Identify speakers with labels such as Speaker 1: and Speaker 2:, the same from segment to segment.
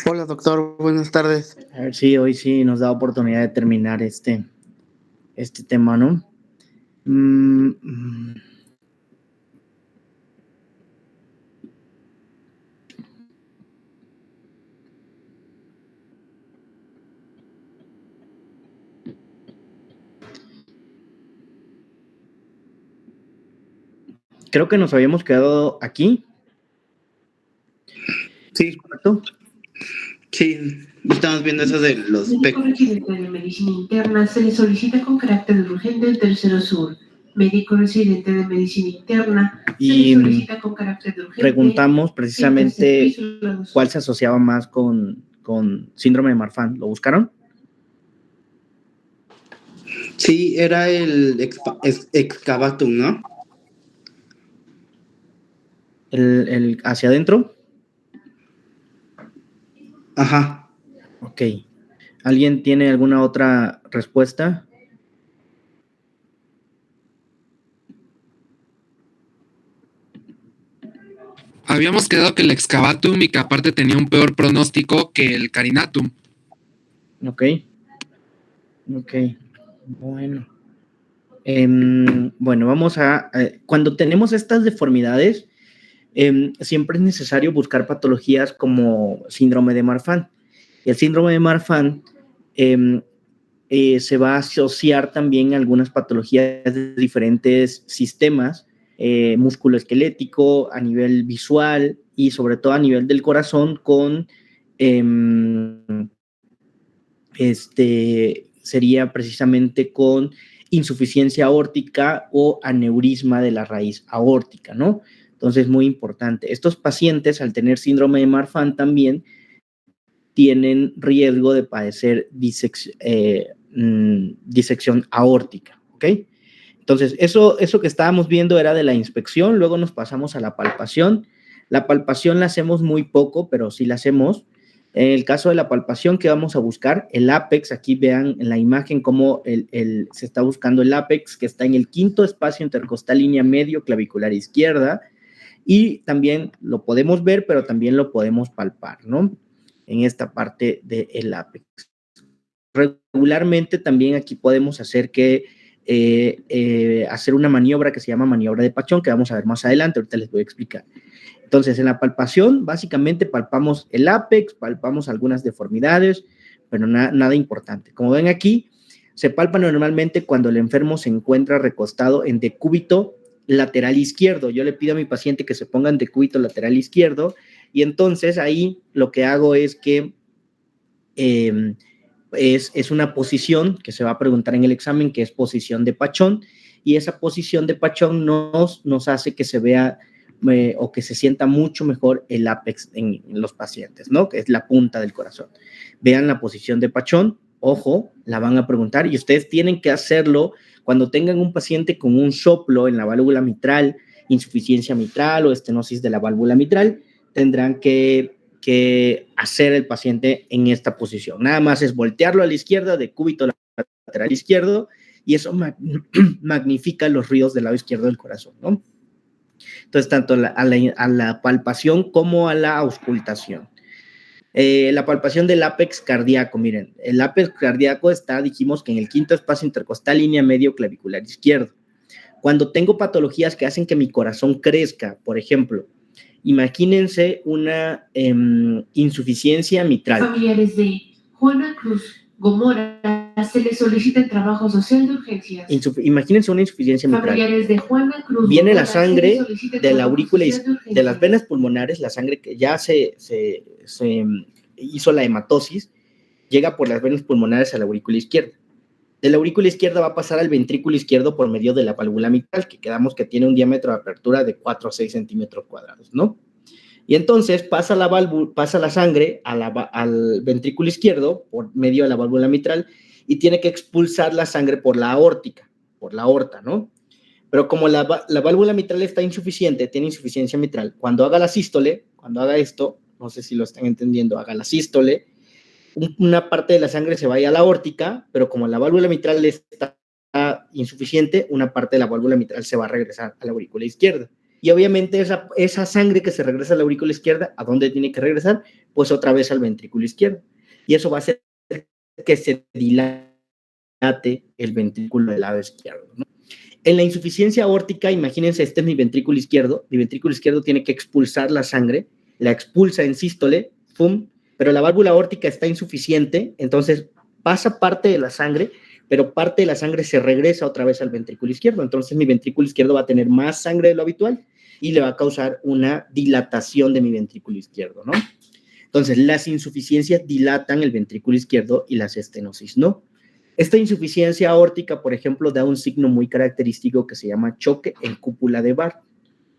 Speaker 1: Hola doctor, buenas tardes.
Speaker 2: A ver si hoy sí nos da oportunidad de terminar este tema, ¿no? Creo que nos habíamos quedado aquí.
Speaker 1: Sí,
Speaker 2: ¿Correcto?
Speaker 1: sí, estamos viendo eso de los
Speaker 3: Médico residente de medicina interna se le solicita con carácter urgente el tercero sur. Médico residente de medicina interna se le solicita con carácter urgente.
Speaker 2: Preguntamos precisamente cuál se asociaba más con síndrome de Marfan. ¿Lo buscaron?
Speaker 1: Sí, era el excavatum, ¿no?
Speaker 2: ¿El hacia adentro?
Speaker 1: Ajá.
Speaker 2: Ok. ¿Alguien tiene alguna otra respuesta?
Speaker 4: Habíamos quedado que el excavatum y que aparte tenía un peor pronóstico que el carinatum.
Speaker 2: Ok. Bueno. Bueno, vamos a... cuando tenemos estas deformidades, siempre es necesario buscar patologías como síndrome de Marfan. El síndrome de Marfan se va a asociar también a algunas patologías de diferentes sistemas, musculoesquelético, a nivel visual y sobre todo a nivel del corazón con sería precisamente con insuficiencia aórtica o aneurisma de la raíz aórtica, ¿no? Entonces, muy importante. Estos pacientes, al tener síndrome de Marfan, también tienen riesgo de padecer disección aórtica, ¿ok? Entonces, eso que estábamos viendo era de la inspección, luego nos pasamos a la palpación. La palpación la hacemos muy poco, pero sí la hacemos. En el caso de la palpación, ¿qué vamos a buscar? El ápex, aquí vean en la imagen cómo se está buscando el ápex, que está en el quinto espacio intercostal línea medio clavicular izquierda, y también lo podemos ver, pero también lo podemos palpar, ¿no? En esta parte del ápex. Regularmente también aquí podemos hacer hacer una maniobra que se llama maniobra de Pachón, que vamos a ver más adelante, ahorita les voy a explicar. Entonces, en la palpación, básicamente palpamos el ápex, palpamos algunas deformidades, pero nada importante. Como ven aquí, se palpa normalmente cuando el enfermo se encuentra recostado en decúbito lateral izquierdo. Yo le pido a mi paciente que se ponga en decúbito lateral izquierdo y entonces ahí lo que hago es que es una posición que se va a preguntar en el examen, que es posición de Pachón, y esa posición de Pachón nos hace que se vea o que se sienta mucho mejor el ápex en los pacientes, ¿no? Que es la punta del corazón. Vean la posición de Pachón, ojo, la van a preguntar y ustedes tienen que hacerlo cuando tengan un paciente con un soplo en la válvula mitral, insuficiencia mitral o estenosis de la válvula mitral, tendrán que hacer el paciente en esta posición. Nada más es voltearlo a la izquierda, de cúbito lateral izquierdo, y eso magnifica los ruidos del lado izquierdo del corazón, ¿no? Entonces, tanto a la palpación como a la auscultación. La palpación del ápex cardíaco, miren, el ápex cardíaco está, dijimos que en el quinto espacio intercostal, línea medio clavicular izquierdo. Cuando tengo patologías que hacen que mi corazón crezca, por ejemplo, imagínense una insuficiencia mitral.
Speaker 3: Familiares de Juana Cruz Gomora se les solicita el trabajo social de urgencias.
Speaker 2: Imagínense una insuficiencia mitral.
Speaker 3: Familiares de Juana Cruz
Speaker 2: Viene
Speaker 3: Gomora,
Speaker 2: la sangre de la aurícula, de las venas pulmonares, la sangre que ya se hizo la hematosis, llega por las venas pulmonares a la aurícula izquierda. De la aurícula izquierda va a pasar al ventrículo izquierdo por medio de la válvula mitral, que quedamos que tiene un diámetro de apertura de 4 a 6 centímetros cuadrados, ¿no? Y entonces pasa la sangre al ventrículo izquierdo por medio de la válvula mitral y tiene que expulsar la sangre por la aórtica, por la aorta, ¿no? Pero como la válvula mitral está insuficiente, tiene insuficiencia mitral, cuando haga la sístole, cuando haga esto, no sé si lo están entendiendo, haga la sístole, una parte de la sangre se vaya a la aórtica, pero como la válvula mitral está insuficiente, una parte de la válvula mitral se va a regresar a la aurícula izquierda. Y obviamente esa sangre que se regresa a la aurícula izquierda, ¿a dónde tiene que regresar? Pues otra vez al ventrículo izquierdo. Y eso va a hacer que se dilate el ventrículo del lado izquierdo, ¿no? En la insuficiencia aórtica, imagínense, este es mi ventrículo izquierdo tiene que expulsar la sangre, la expulsa en sístole, ¡pum!, pero la válvula aórtica está insuficiente, entonces pasa parte de la sangre, pero parte de la sangre se regresa otra vez al ventrículo izquierdo, entonces mi ventrículo izquierdo va a tener más sangre de lo habitual y le va a causar una dilatación de mi ventrículo izquierdo, ¿no? Entonces, las insuficiencias dilatan el ventrículo izquierdo y las estenosis no. Esta insuficiencia aórtica, por ejemplo, da un signo muy característico que se llama choque en cúpula de Barr,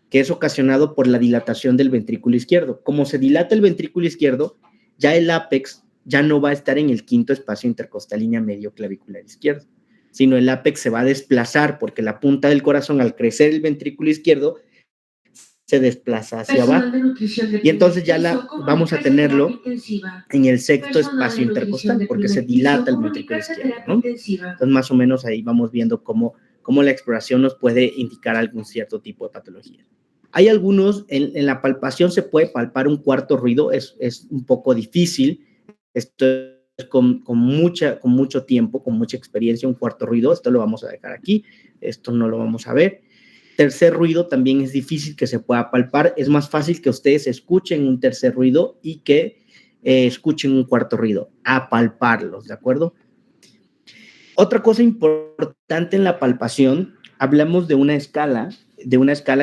Speaker 2: que es ocasionado por la dilatación del ventrículo izquierdo. Como se dilata el ventrículo izquierdo, ya el ápex ya no va a estar en el quinto espacio intercostal línea medio clavicular izquierdo, sino el ápex se va a desplazar porque la punta del corazón, al crecer el ventrículo izquierdo, se desplaza hacia abajo. Y entonces ya vamos a tenerlo en el sexto espacio intercostal, porque se dilata el ventrículo izquierdo, ¿no? Entonces, más o menos ahí vamos viendo cómo la exploración nos puede indicar algún cierto tipo de patología. Hay algunos, en la palpación se puede palpar un cuarto ruido, es un poco difícil, esto es con mucho tiempo, con mucha experiencia, un cuarto ruido, esto lo vamos a dejar aquí, esto no lo vamos a ver. Tercer ruido también es difícil que se pueda palpar, es más fácil que ustedes escuchen un tercer ruido y que escuchen un cuarto ruido, a palparlos, ¿de acuerdo? Otra cosa importante en la palpación, hablamos de una escala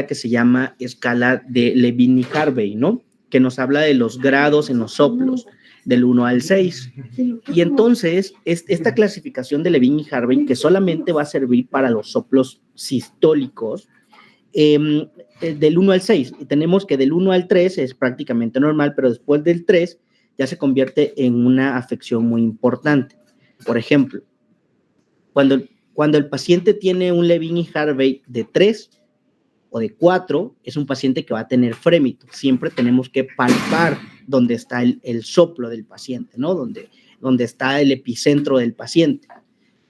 Speaker 2: que se llama escala de Levine-Harvey, ¿no? Que nos habla de los grados en los soplos, del 1 al 6. Y entonces, esta clasificación de Levine-Harvey, que solamente va a servir para los soplos sistólicos, del 1 al 6, y tenemos que del 1 al 3 es prácticamente normal, pero después del 3 ya se convierte en una afección muy importante. Por ejemplo, cuando el paciente tiene un Levine-Harvey de 3 o de 4, es un paciente que va a tener frémito. Siempre tenemos que palpar donde está el soplo del paciente, ¿no? Donde está el epicentro del paciente.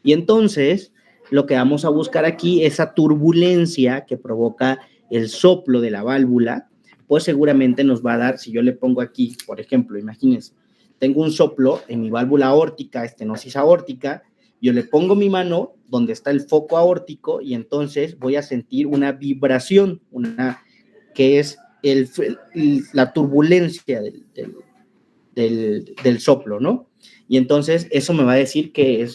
Speaker 2: Y entonces, lo que vamos a buscar aquí, esa turbulencia que provoca el soplo de la válvula, pues seguramente nos va a dar, si yo le pongo aquí, por ejemplo, imagínense, tengo un soplo en mi válvula aórtica, estenosis aórtica, yo le pongo mi mano donde está el foco aórtico y entonces voy a sentir una vibración, que es la turbulencia del soplo, ¿no? Y entonces eso me va a decir que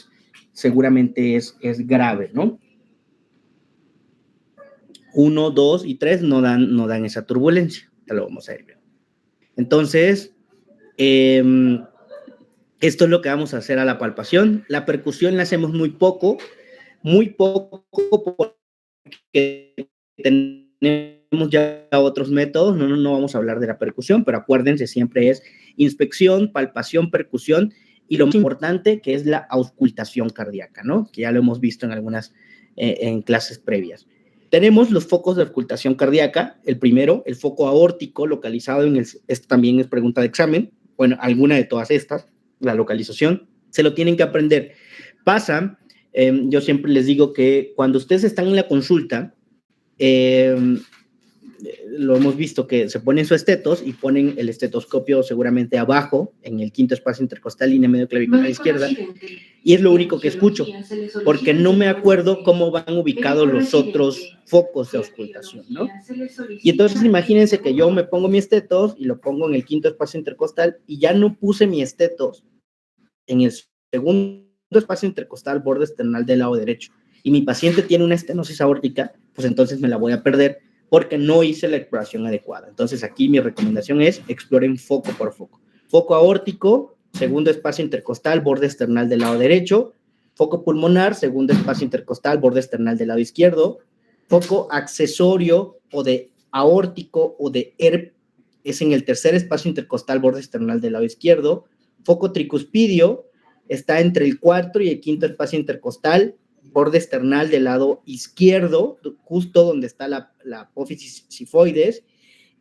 Speaker 2: seguramente es grave, ¿no? 1, 2 y 3 no dan esa turbulencia, ya lo vamos a ver. Entonces, esto es lo que vamos a hacer a la palpación. La percusión la hacemos muy poco, porque tenemos ya otros métodos, no vamos a hablar de la percusión, pero acuérdense, siempre es inspección, palpación, percusión, y lo más importante que es la auscultación cardíaca, ¿no? Que ya lo hemos visto en algunas en clases previas. Tenemos los focos de auscultación cardíaca. El primero, el foco aórtico localizado esto también es pregunta de examen, bueno, alguna de todas estas, la localización, se lo tienen que aprender. Pasa, yo siempre les digo que cuando ustedes están en la consulta, lo hemos visto que se ponen su estetos y ponen el estetoscopio seguramente abajo, en el quinto espacio intercostal, línea medio clavicular izquierda, y es lo único que escucho, porque no me acuerdo cómo van ubicados los otros focos de auscultación, ¿no? Y entonces imagínense que yo me pongo mi estetos y lo pongo en el quinto espacio intercostal y ya no puse mi estetos en el segundo espacio intercostal, borde esternal del lado derecho, y mi paciente tiene una estenosis aórtica, pues entonces me la voy a perder porque no hice la exploración adecuada. Entonces aquí mi recomendación es exploren foco por foco. Foco aórtico, segundo espacio intercostal, borde esternal del lado derecho. Foco pulmonar, segundo espacio intercostal, borde esternal del lado izquierdo. Foco accesorio o de aórtico o de ERP es en el tercer espacio intercostal, borde esternal del lado izquierdo. Foco tricuspidio está entre el cuarto y el quinto espacio intercostal, borde esternal del lado izquierdo, justo donde está la apófisis sifoides,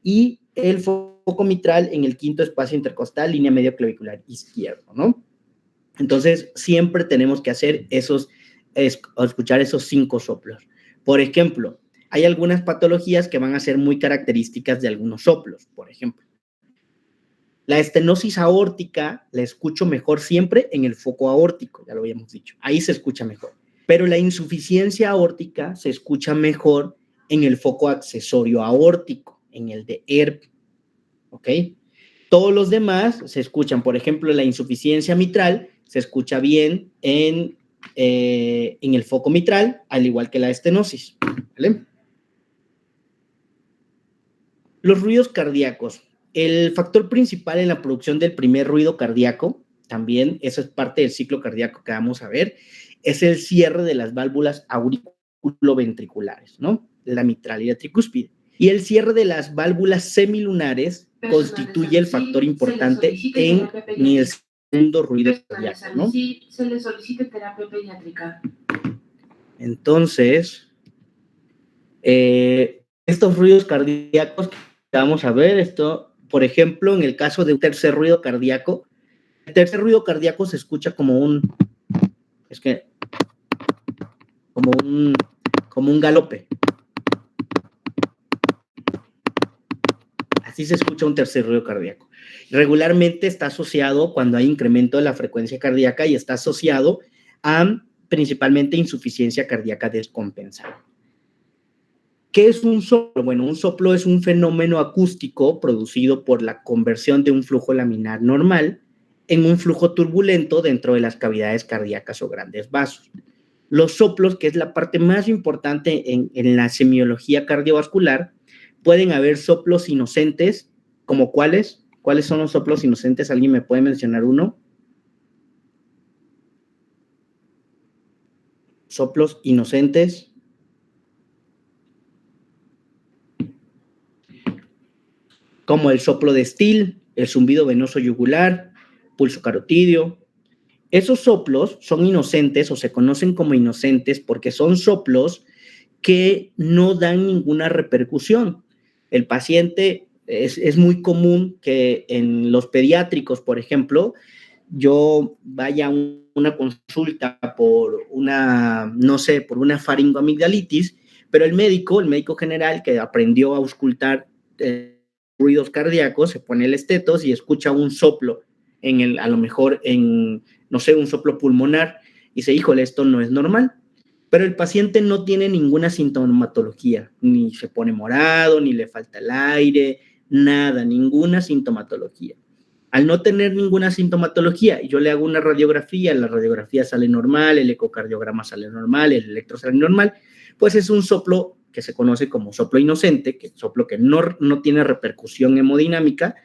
Speaker 2: y el foco mitral en el quinto espacio intercostal, línea medio clavicular izquierdo, ¿no? Entonces, siempre tenemos que hacer escuchar esos 5 soplos. Por ejemplo, hay algunas patologías que van a ser muy características de algunos soplos, por ejemplo. La estenosis aórtica la escucho mejor siempre en el foco aórtico, ya lo habíamos dicho, ahí se escucha mejor. Pero la insuficiencia aórtica se escucha mejor en el foco accesorio aórtico, en el de ERP, ¿ok? Todos los demás se escuchan, por ejemplo, la insuficiencia mitral se escucha bien en el foco mitral, al igual que la estenosis, ¿vale? Los ruidos cardíacos. El factor principal en la producción del primer ruido cardíaco, también eso es parte del ciclo cardíaco que vamos a ver, es el cierre de las válvulas auriculoventriculares, ¿no? La mitral y la tricúspide. Y el cierre de las válvulas semilunares constituye el factor importante en el segundo ruido cardíaco, ¿no?
Speaker 3: Se le solicita terapia pediátrica.
Speaker 2: Entonces, estos ruidos cardíacos que vamos a ver, esto, por ejemplo, en el caso de un tercer ruido cardíaco, el tercer ruido cardíaco se escucha como un galope. Así se escucha un tercer ruido cardíaco. Regularmente está asociado cuando hay incremento de la frecuencia cardíaca y está asociado a principalmente insuficiencia cardíaca descompensada. ¿Qué es un soplo? Bueno, un soplo es un fenómeno acústico producido por la conversión de un flujo laminar normal en un flujo turbulento dentro de las cavidades cardíacas o grandes vasos. Los soplos, que es la parte más importante en la semiología cardiovascular, pueden haber soplos inocentes, ¿como cuáles? ¿Cuáles son los soplos inocentes? ¿Alguien me puede mencionar uno? Soplos inocentes. Como el soplo de Steele, el zumbido venoso yugular, pulso carotidio. Esos soplos son inocentes o se conocen como inocentes porque son soplos que no dan ninguna repercusión. El paciente, es muy común que en los pediátricos, por ejemplo, yo vaya a una consulta por una faringoamigdalitis, pero el médico general que aprendió a auscultar ruidos cardíacos, se pone el estetos y escucha un soplo a lo mejor un soplo pulmonar y dice, híjole, esto no es normal. Pero el paciente no tiene ninguna sintomatología, ni se pone morado, ni le falta el aire, nada, ninguna sintomatología. Al no tener ninguna sintomatología, yo le hago una radiografía, la radiografía sale normal, el ecocardiograma sale normal, el electro sale normal, pues es un soplo que se conoce como soplo inocente, que es soplo que no tiene repercusión hemodinámica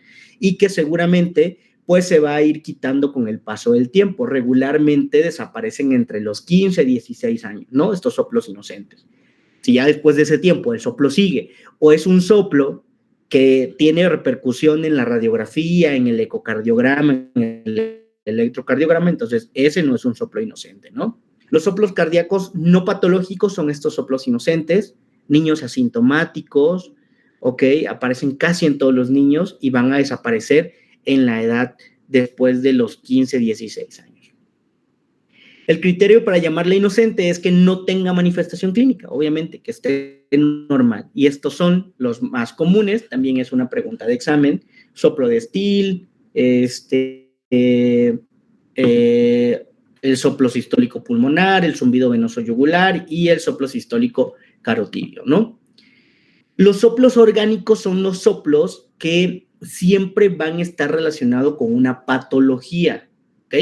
Speaker 2: y que seguramente pues se va a ir quitando con el paso del tiempo. Regularmente desaparecen entre los 15 y 16 años, ¿no? Estos soplos inocentes. Si ya después de ese tiempo el soplo sigue o es un soplo que tiene repercusión en la radiografía, en el ecocardiograma, en el electrocardiograma, entonces ese no es un soplo inocente, ¿no? Los soplos cardíacos no patológicos son estos soplos inocentes, niños asintomáticos, ¿ok? Aparecen casi en todos los niños y van a desaparecer en la edad después de los 15, 16 años. El criterio para llamarla inocente es que no tenga manifestación clínica, obviamente, que esté normal. Y estos son los más comunes, también es una pregunta de examen, soplo de Steele, el soplo sistólico pulmonar, el zumbido venoso yugular y el soplo sistólico carotidio, ¿no? Los soplos orgánicos son los soplos que siempre van a estar relacionados con una patología, ¿ok?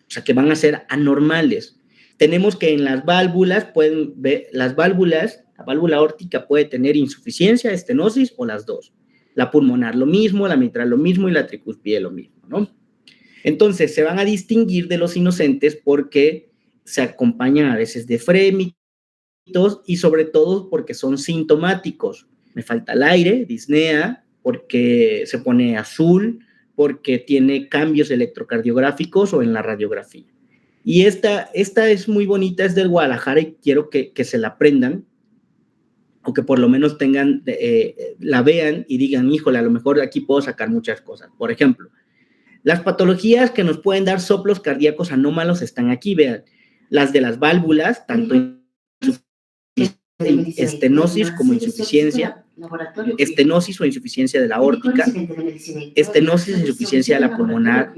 Speaker 2: O sea, que van a ser anormales. Tenemos que en las válvulas, pueden ver, la válvula aórtica puede tener insuficiencia, estenosis o las dos. La pulmonar lo mismo, la mitral lo mismo y la tricúspide lo mismo, ¿no? Entonces, se van a distinguir de los inocentes porque se acompañan a veces de frémitos y sobre todo porque son sintomáticos. Me falta el aire, disnea, porque se pone azul, porque tiene cambios electrocardiográficos o en la radiografía. Y esta es muy bonita, es del Guadalajara y quiero que se la aprendan o que por lo menos la vean y digan, híjole, a lo mejor aquí puedo sacar muchas cosas. Por ejemplo, las patologías que nos pueden dar soplos cardíacos anómalos están aquí, vean. Las de las válvulas, tanto estenosis como insuficiencia, estenosis o insuficiencia de la aórtica, estenosis e insuficiencia de la pulmonar,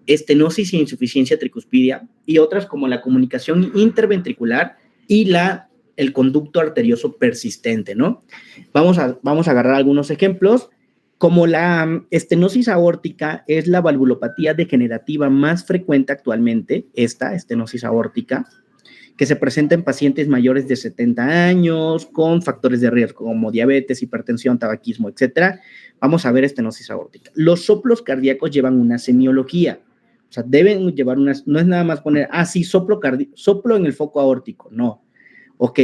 Speaker 2: estenosis e insuficiencia tricuspidia y otras como la comunicación interventricular y el conducto arterioso persistente, ¿no? Vamos a agarrar algunos ejemplos. Como la estenosis aórtica es la valvulopatía degenerativa más frecuente actualmente, esta estenosis aórtica, que se presenta en pacientes mayores de 70 años con factores de riesgo como diabetes, hipertensión, tabaquismo, etcétera. Vamos a ver estenosis aórtica. Los soplos cardíacos llevan una semiología, o sea, deben llevar no es nada más poner, sí, soplo en el foco aórtico, no. Ok,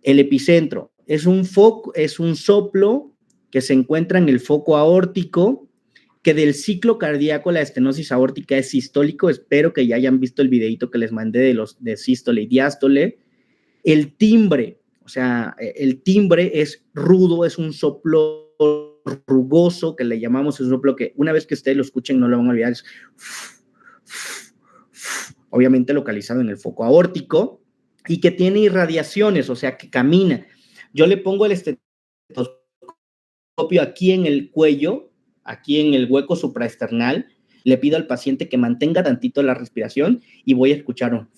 Speaker 2: el epicentro es un soplo que se encuentra en el foco aórtico, que del ciclo cardíaco la estenosis aórtica es sistólico. Espero que ya hayan visto el videito que les mandé de sístole y diástole. El timbre, o sea, el timbre es rudo, es un soplo rugoso que le llamamos, un soplo que una vez que ustedes lo escuchen no lo van a olvidar, es obviamente localizado en el foco aórtico y que tiene irradiaciones, o sea, que camina. Yo le pongo el estetoscopio aquí en el cuello, aquí en el hueco supraesternal, le pido al paciente que mantenga tantito la respiración y voy a escuchar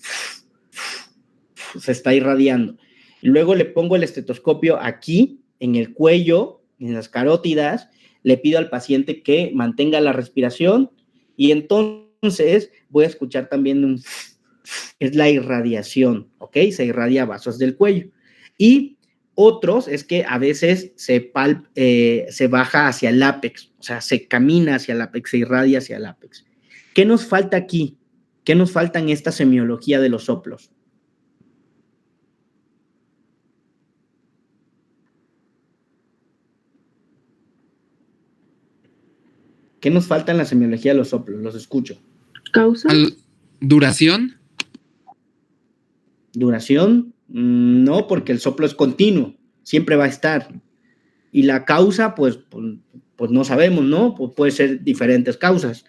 Speaker 2: se está irradiando. Luego le pongo el estetoscopio aquí en el cuello, en las carótidas, le pido al paciente que mantenga la respiración y entonces voy a escuchar también es la irradiación, ¿ok? Se irradia vasos del cuello. Y otros es que a veces se baja hacia el ápex, o sea, se camina hacia el ápex, se irradia hacia el ápex. ¿Qué nos falta aquí? ¿Qué nos falta en esta semiología de los soplos? ¿Qué nos falta en la semiología de los soplos? Los escucho.
Speaker 5: ¿Causa?
Speaker 4: ¿Duración?
Speaker 2: ¿Duración? No, porque el soplo es continuo, siempre va a estar. Y la causa, pues no sabemos, ¿no? Pues puede ser diferentes causas.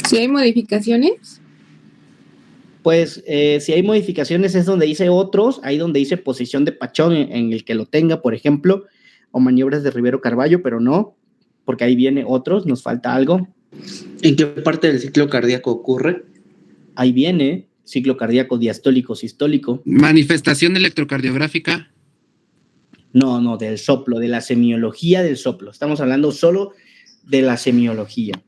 Speaker 5: ¿Si hay modificaciones?
Speaker 2: Pues si hay modificaciones es donde dice otros, ahí donde dice posición de Pachón en el que lo tenga, por ejemplo, o maniobras de Rivero Carballo, pero no, porque ahí viene otros, nos falta algo.
Speaker 1: ¿En qué parte del ciclo cardíaco ocurre?
Speaker 2: Ahí viene ciclo cardíaco diastólico, sistólico.
Speaker 4: ¿Manifestación electrocardiográfica?
Speaker 2: No, del soplo, de la semiología del soplo. Estamos hablando solo de la semiología.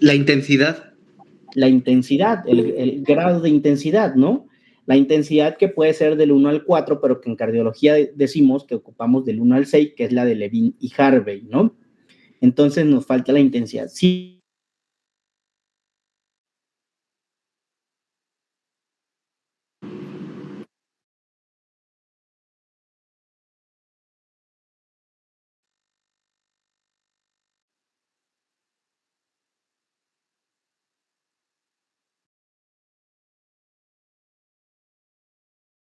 Speaker 1: ¿La intensidad?
Speaker 2: La intensidad, el grado de intensidad, ¿no? La intensidad que puede ser del 1 al 4, pero que en cardiología decimos que ocupamos del 1 al 6, que es la de Levin y Harvey, ¿no? Entonces nos falta la intensidad. Si